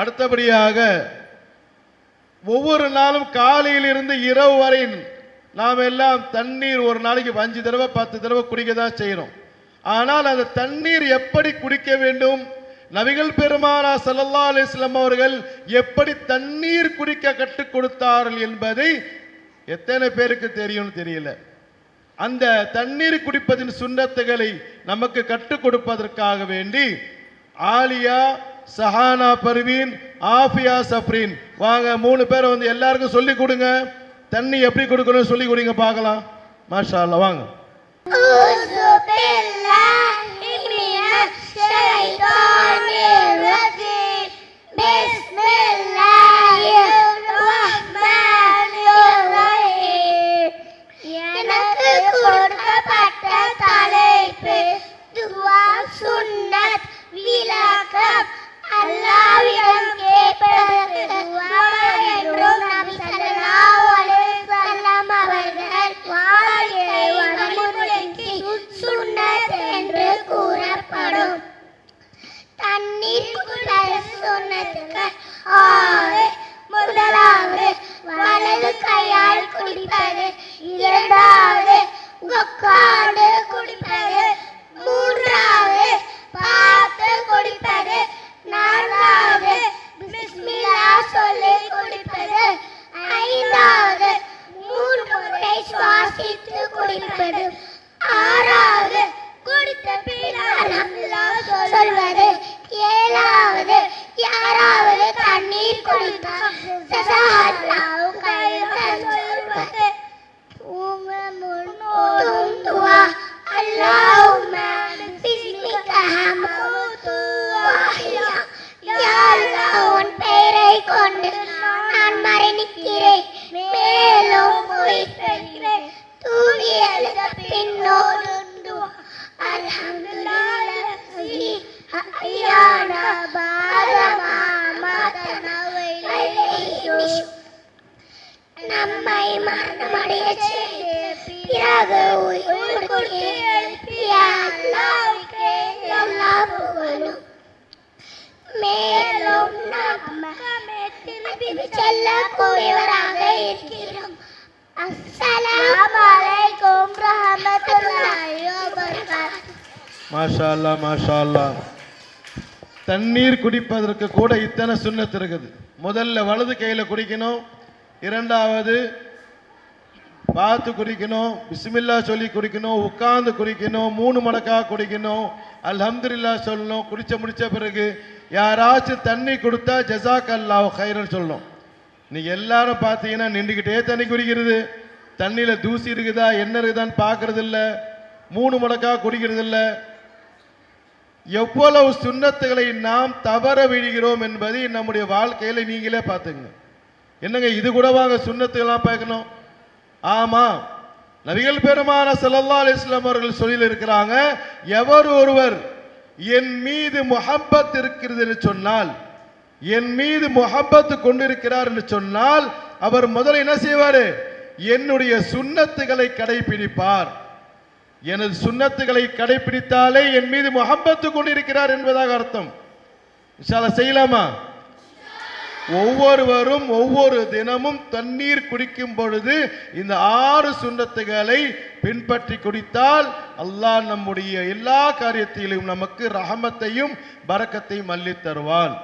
அடுத்தபடியாக ஒவ்வொரு நாளும் காலையில் இருந்து இரவு வரை நாம் எல்லாம் தண்ணீர் ஒரு நாளைக்கு 5 தடவை 10 தடவை குடிக்க தான் செய்கிறோம். ஆனால் அந்த தண்ணீர் எப்படி குடிக்க வேண்டும், நபிகள் பெருமானார் ஸல்லல்லாஹு அலைஹி வஸல்லம் அவர்கள் எப்படி தண்ணீர் குடிக்க கற்றுக் கொடுத்தார்கள் என்பதை எத்தனை பேருக்கு தெரியும்னு தெரியல. அந்த தண்ணீர் குடிப்பதின் சுன்னத்துகளை நமக்கு கற்றுக் கொடுப்பதற்காக வேண்டி ஆலியா, சஹானா பர்வீன், ஆஃபியா சஃப்ரீன் வாங்க 3 பேர் வந்து எல்லாருக்கும் சொல்லி கொடுங்க. தண்ணி எப்படி கொடுக்கணும் சொல்லி கொடுங்க பார்க்கலாம். மாஷா அல்லாஹ் வாங்க. முதலாவது வலது கையால் குடிப்பது, இரண்டாவது உட்கார்ந்து குடிப்பது, மூன்றாவது பார்த்து குடிப்பது, நான்காவது பிஸ்மில்லாஹ் சொல்லி குடிப்பது, ஐந்தாவது 3 முறை சுவாசித்து குடிப்பது, ஆறாவது குடித்த பின் அல்ஹம்துலில்லாஹ் சொல்வது, ஏழாவது யாராவது தண்ணீர் குடித்தால் ஜஸாக்கல்லாஹு கைரன் சொல்வது, துவா அல்லாஹும்ம பிஸ்மிக ஹமூது வஹ்யா, யா அல்லாஹ் உன் பெயரை கொண்டு நான் மரணிக்கிறேன், மேலும் உயிர்த்தெழுகிறேன், தூங்கி எழுத பின்னோடு துவா அல்ஹம்துலில்லாஹ் அஹ்யானா பாதமா மாதனா வைலைஹி, நம்மை மரணமடைய செய்து பிறகு உயிர் கொடுத்து எழுப்பிய அல்லாஹ்வுக்கே எல்லா புகழும். மேலும் நம்மை திருப்பி செல்லக்கூடியவராக இருக்கிறோம். அஸ்ஸலாமு அலைக்கும் ரஹ்மத்துல்லாஹி வ பரகாத்துஹு. மாஷா அல்லாஹ் மாஷா அல்லாஹ். தண்ணீர் குடிப்பதற்கு கூட இத்தனை சுன்னத் இருக்குது. முதல்ல வலது கையில் குடிக்கணும், இரண்டாவது பார்த்து குடிக்கணும், பிஸ்மில்லா சொல்லி குடிக்கணும், உட்கார்ந்து குடிக்கணும், 3 மடக்கா குடிக்கணும், அல்ஹம்துலில்லாஹ் சொல்லணும். குடிச்ச முடிச்ச பிறகு யாராச்சும் தண்ணி கொடுத்தா ஜஸாக்கல்லாஹு கைரன் சொல்லணும். நீங்க எல்லாரும் பார்த்தீங்கன்னா நின்றுக்கிட்டே தண்ணி குடிக்கிறது, தண்ணியில் தூசி இருக்குதா என்ன இருக்குதான்னு பார்க்கறது இல்லை, 3 மடக்கா குடிக்கிறது இல்லை. எவ்வளவு சுன்னத்துகளை நாம் தவற விழுகிறோம் என்பதை நம்முடைய வாழ்க்கையில நீங்களே பார்த்துங்க. என்னங்க இது கூட வாங்க சுன்னத்துகள்லாம் பார்க்கணும். ஆமா, நபிகள் பெருமானார் ஸல்லல்லாஹு அலைஹி வஸல்லம் அவர்கள் சொல்லி இருக்கிறாங்க, எவர் ஒருவர் என் மீது முஹப்பத் இருக்கிறது என்று சொன்னால், என் மீது முஹப்பத் கொண்டிருக்கிறார் என்று சொன்னால், அவர் முதல்ல என்ன செய்வாரு, என்னுடைய சுன்னத்துகளை கடைபிடிப்பார். எனது சுன்னத்துகளை கடைபிடித்தாலே என் மீது முஹப்பத்து கொண்டிருக்கிறார் என்பதாக அர்த்தம். இன்ஷா அல்லாஹ் செய்யலாமா? ஒவ்வொருவரும் ஒவ்வொரு தினமும் தண்ணீர் குடிக்கும் பொழுது இந்த 6 சுன்னத்துகளை பின்பற்றி குடித்தால் அல்லாஹ் நம்முடைய எல்லா காரியத்திலும் நமக்கு ரஹமத்தையும் பரக்கத்தையும் அள்ளித் தருவான்.